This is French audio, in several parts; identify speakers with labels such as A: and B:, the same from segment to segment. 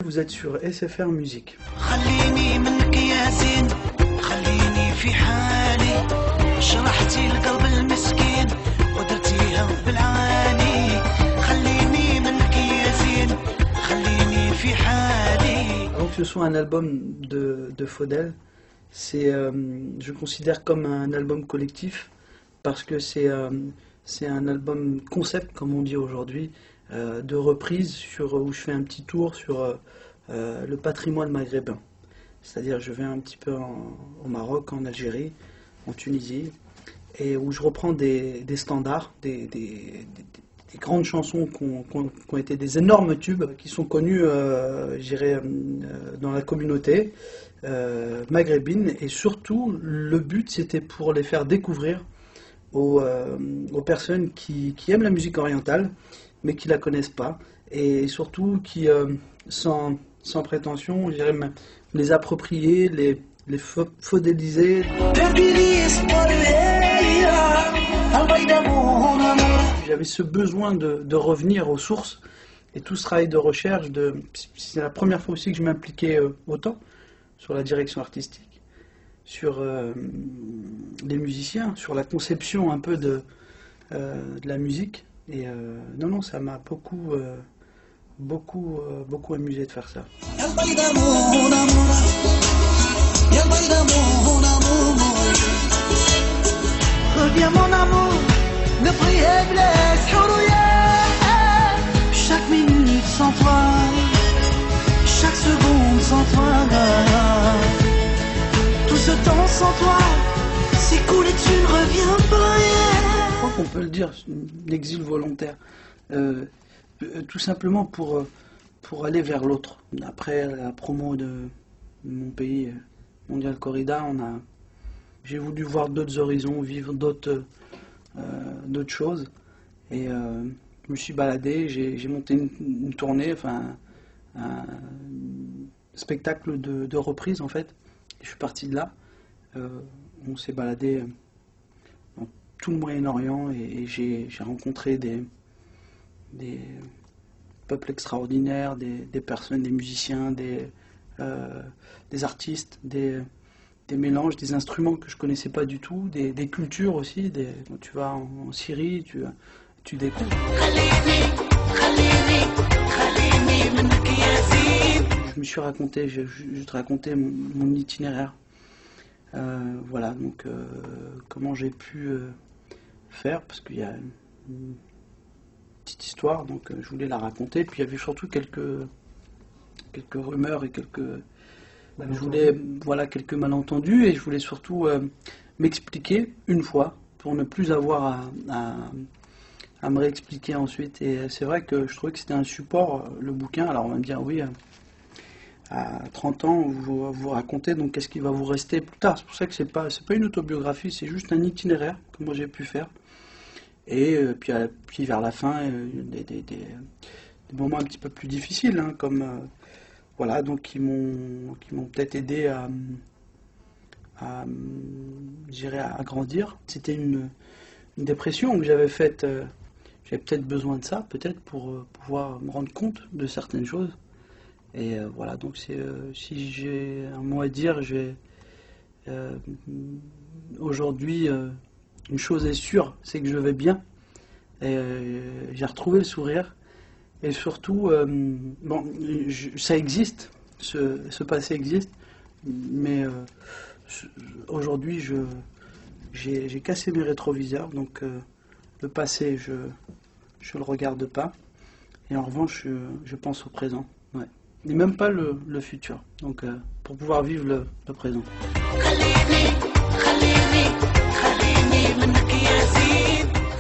A: vous êtes sur SFR Musique. Avant que ce soit un album de Faudel, je considère comme un album collectif parce que c'est un album concept, comme on dit aujourd'hui, de reprise où je fais un petit tour sur le patrimoine maghrébin. C'est-à-dire je vais un petit peu au Maroc, en Algérie, en Tunisie, et où je reprends des standards, des grandes chansons qui ont été des énormes tubes, qui sont connus, je dirais, dans la communauté maghrébine, et surtout le but c'était pour les faire découvrir aux personnes qui aiment la musique orientale mais qui la connaissent pas, et surtout qui sans prétention, je dirais, les approprier, les faudéliser. J'avais ce besoin de revenir aux sources, et tout ce travail de recherche, c'est la première fois aussi que je m'impliquais autant sur la direction artistique, sur les musiciens, sur la conception un peu de la musique. Et non, ça m'a beaucoup amusé de faire ça.
B: Reviens mon amour, ne priez blesse, chaque minute sans toi, chaque seconde sans toi, tout ce temps sans toi, c'est cool et tu ne reviens pas.
A: Je crois qu'on peut le dire, l'exil volontaire, tout simplement pour aller vers l'autre. Après la promo de mon pays, Mondial Corrida, j'ai voulu voir d'autres horizons, vivre d'autres choses, et je me suis baladé, j'ai monté une tournée, enfin un spectacle de reprise en fait, et je suis parti de là. On s'est baladé dans tout le Moyen-Orient, et j'ai rencontré des peuples extraordinaires, des personnes, des musiciens, des artistes, des mélanges, des instruments que je connaissais pas du tout, des cultures aussi. Quand tu vas en Syrie, tu découvres. Je me suis raconté, j'ai juste raconté mon itinéraire. Voilà, donc comment j'ai pu faire, parce qu'il y a une petite histoire, donc je voulais la raconter. Puis il y avait surtout quelques rumeurs et je voulais, voilà, quelques malentendus, et je voulais surtout m'expliquer une fois pour ne plus avoir à me réexpliquer ensuite. Et c'est vrai que je trouvais que c'était un support, le bouquin. Alors on va me dire oui, à 30 ans vous racontez, donc qu'est-ce qui va vous rester plus tard. C'est pour ça que c'est pas une autobiographie, c'est juste un itinéraire que moi j'ai pu faire. Et puis vers la fin, des moments un petit peu plus difficiles, hein, comme voilà, donc qui m'ont peut-être aidé à grandir. C'était une dépression que j'avais faite. J'avais peut-être besoin de ça, peut-être pour pouvoir me rendre compte de certaines choses. Et voilà, donc si j'ai un mot à dire, aujourd'hui, une chose est sûre, c'est que je vais bien. Et j'ai retrouvé le sourire. Et surtout, bon, ça existe, ce passé existe, mais aujourd'hui, j'ai cassé mes rétroviseurs, donc le passé, je le regarde pas, et en revanche, je pense au présent, ouais. Et même pas le futur, donc pour pouvoir vivre le présent.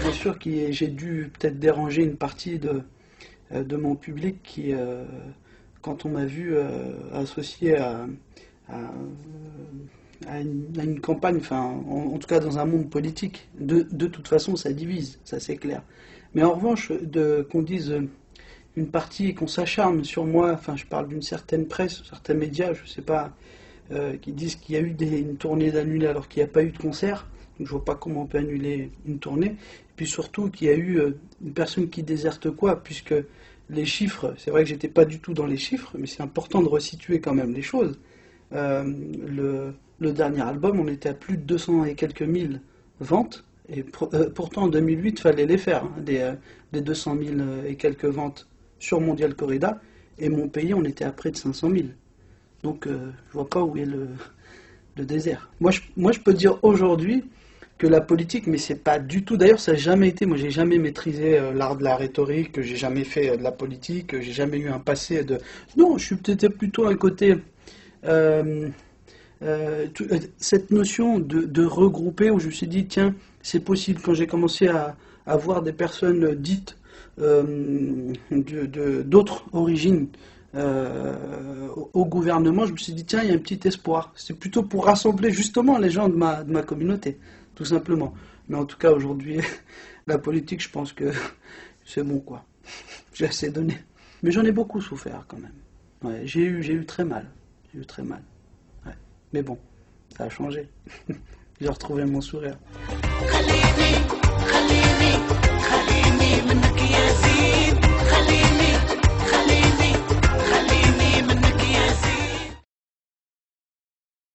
A: Bien sûr que j'ai dû peut-être déranger une partie de mon public qui, quand on m'a vu associé à une campagne, enfin en tout cas dans un monde politique, de toute façon ça divise, ça c'est clair. Mais en revanche, qu'on dise une partie, qu'on s'acharne sur moi, enfin je parle d'une certaine presse, certains médias, je sais pas, qui disent qu'il y a eu une tournée d'annulés alors qu'il n'y a pas eu de concert. Donc je vois pas comment on peut annuler une tournée. Et puis surtout qu'il y a eu une personne qui déserte quoi, puisque les chiffres, c'est vrai que j'étais pas du tout dans les chiffres, mais c'est important de resituer quand même les choses. Le dernier album, on était à plus de 200 et quelques mille ventes, et pourtant en 2008, il fallait les faire, hein, les 200 000 et quelques ventes sur Mondial Corrida, et mon pays, on était à près de 500 000. Donc je vois pas où est le désert. Moi je peux dire aujourd'hui que la politique, mais c'est pas du tout, d'ailleurs ça n'a jamais été, moi j'ai jamais maîtrisé l'art de la rhétorique, j'ai jamais fait de la politique, j'ai jamais eu un passé de... Non, je suis peut-être plutôt un côté... cette notion de regrouper, où je me suis dit, tiens, c'est possible, quand j'ai commencé à voir des personnes dites d'autres origines au gouvernement, je me suis dit, tiens, il y a un petit espoir. C'est plutôt pour rassembler justement les gens de ma communauté, tout simplement. Mais en tout cas, aujourd'hui, la politique, je pense que c'est bon, quoi. J'ai assez donné. Mais j'en ai beaucoup souffert, quand même. Ouais, j'ai eu très mal. J'ai eu très mal. Ouais. Mais bon, ça a changé. J'ai retrouvé mon sourire.